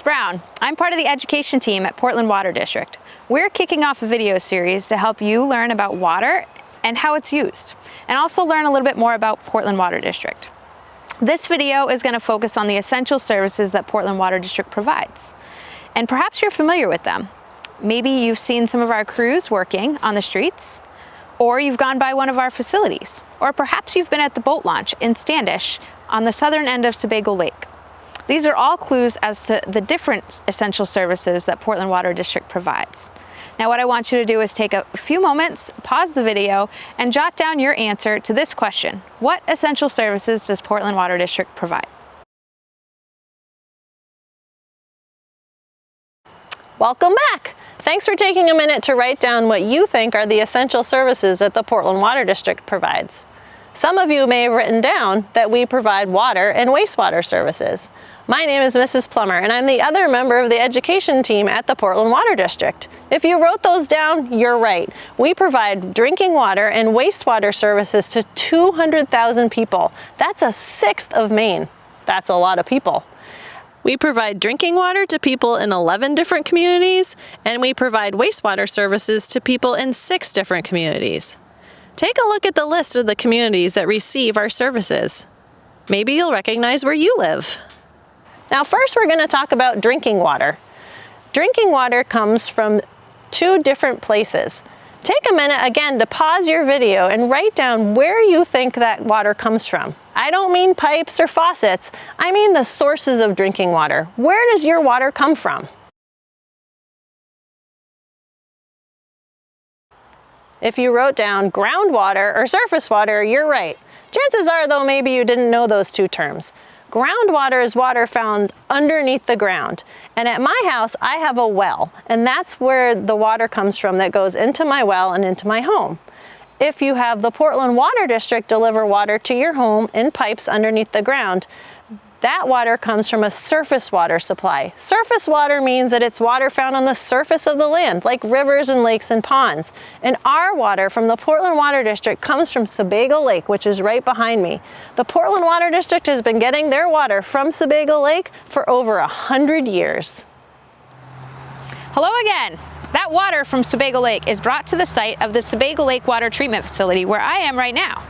Miss Brown. I'm part of the education team at Portland Water District. We're kicking off a video series to help you learn about water and how it's used, and also learn a little bit more about Portland Water District. This video is going to focus on the essential services that Portland Water District provides. And perhaps you're familiar with them. Maybe you've seen some of our crews working on the streets, or you've gone by one of our facilities, or perhaps you've been at the boat launch in Standish on the southern end of Sebago Lake. These are all clues as to the different essential services that Portland Water District provides. Now what I want you to do is take a few moments, pause the video, and jot down your answer to this question. What essential services does Portland Water District provide? Welcome back! Thanks for taking a minute to write down what you think are the essential services that the Portland Water District provides. Some of you may have written down that we provide water and wastewater services. My name is Mrs. Plummer, and I'm the other member of the education team at the Portland Water District. If you wrote those down, you're right. We provide drinking water and wastewater services to 200,000 people. That's a sixth of Maine. That's a lot of people. We provide drinking water to people in 11 different communities, and we provide wastewater services to people in 6 different communities. Take a look at the list of the communities that receive our services. Maybe you'll recognize where you live. Now first we're going to talk about drinking water. Drinking water comes from 2 different places. Take a minute again to pause your video and write down where you think that water comes from. I don't mean pipes or faucets, I mean the sources of drinking water. Where does your water come from? If you wrote down groundwater or surface water, you're right. Chances are though maybe you didn't know those 2 terms. Groundwater is water found underneath the ground. And at my house, I have a well, and that's where the water comes from that goes into my well and into my home. If you have the Portland Water District deliver water to your home in pipes underneath the ground, that water comes from a surface water supply. Surface water means that it's water found on the surface of the land, like rivers and lakes and ponds. And our water from the Portland Water District comes from Sebago Lake, which is right behind me. The Portland Water District has been getting their water from Sebago Lake for over 100 years. Hello again. That water from Sebago Lake is brought to the site of the Sebago Lake Water Treatment Facility where I am right now.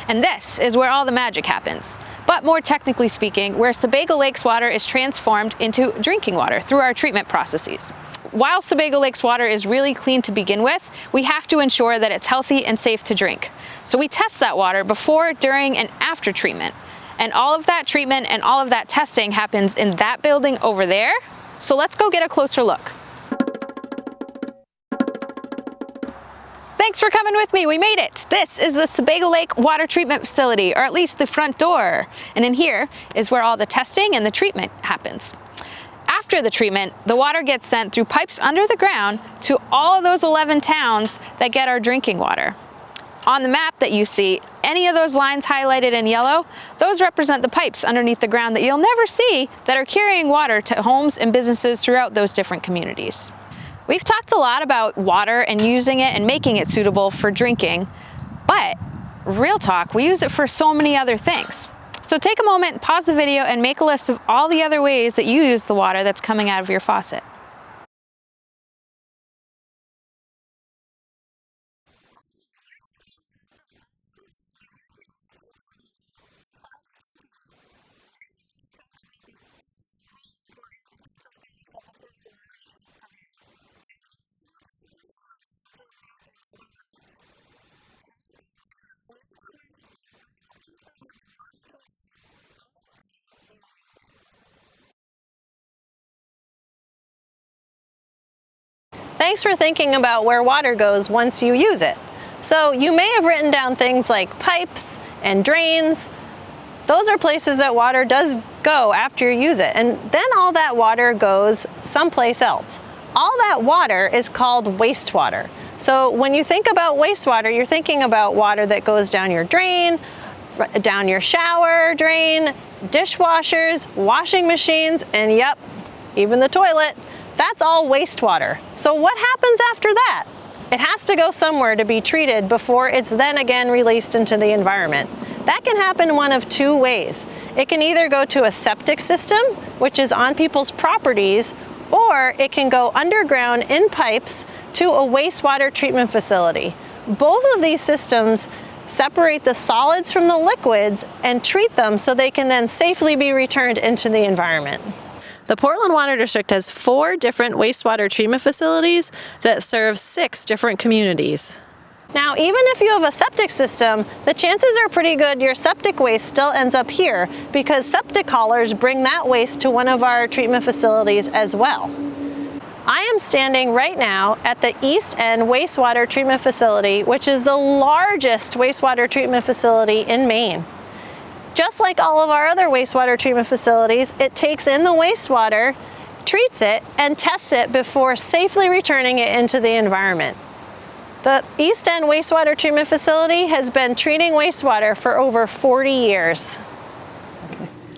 And this is where all the magic happens. But more technically speaking, where Sebago Lake's water is transformed into drinking water through our treatment processes. While Sebago Lake's water is really clean to begin with, we have to ensure that it's healthy and safe to drink. So we test that water before, during, and after treatment. And all of that treatment and all of that testing happens in that building over there. So let's go get a closer look. Thanks for coming with me, we made it. This is the Sebago Lake Water Treatment Facility, or at least the front door. And in here is where all the testing and the treatment happens. After the treatment, the water gets sent through pipes under the ground to all of those 11 towns that get our drinking water. On the map that you see, any of those lines highlighted in yellow, those represent the pipes underneath the ground that you'll never see that are carrying water to homes and businesses throughout those different communities. We've talked a lot about water and using it and making it suitable for drinking, but real talk, we use it for so many other things. So take a moment, pause the video, and make a list of all the other ways that you use the water that's coming out of your faucet. Thanks for thinking about where water goes once you use it. So you may have written down things like pipes and drains. Those are places that water does go after you use it, and then all that water goes someplace else. All that water is called wastewater. So when you think about wastewater, you're thinking about water that goes down your drain, down your shower drain, dishwashers, washing machines, and yep, even the toilet. That's all wastewater. So what happens after that? It has to go somewhere to be treated before it's then again released into the environment. That can happen one of 2 ways. It can either go to a septic system which is on people's properties, or it can go underground in pipes to a wastewater treatment facility. Both of these systems separate the solids from the liquids and treat them so they can then safely be returned into the environment. The Portland Water District has 4 different wastewater treatment facilities that serve 6 different communities. Now, even if you have a septic system, the chances are pretty good your septic waste still ends up here because septic haulers bring that waste to one of our treatment facilities as well. I am standing right now at the East End Wastewater Treatment Facility, which is the largest wastewater treatment facility in Maine. Just like all of our other wastewater treatment facilities, it takes in the wastewater, treats it, and tests it before safely returning it into the environment. The East End Wastewater Treatment Facility has been treating wastewater for over 40 years.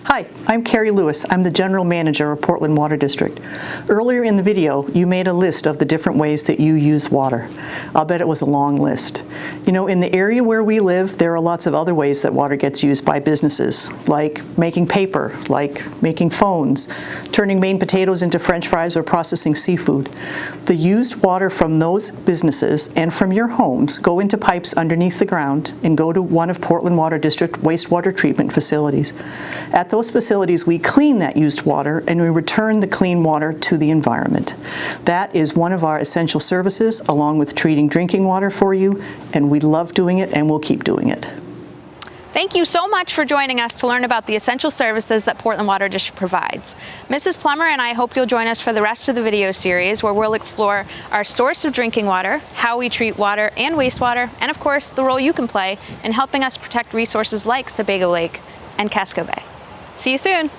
Hi, I'm Carrie Lewis. I'm the General Manager of Portland Water District. Earlier in the video, you made a list of the different ways that you use water. I'll bet it was a long list. You know, in the area where we live, there are lots of other ways that water gets used by businesses, like making paper, like making phones, turning Maine potatoes into French fries, or processing seafood. The used water from those businesses and from your homes go into pipes underneath the ground and go to one of Portland Water District wastewater treatment facilities. At those facilities, we clean that used water and we return the clean water to the environment. That is one of our essential services, along with treating drinking water for you, and we love doing it and we'll keep doing it. Thank you so much for joining us to learn about the essential services that Portland Water District provides. Mrs. Plummer and I hope you'll join us for the rest of the video series, where we'll explore our source of drinking water, how we treat water and wastewater, and of course, the role you can play in helping us protect resources like Sebago Lake and Casco Bay. See you soon.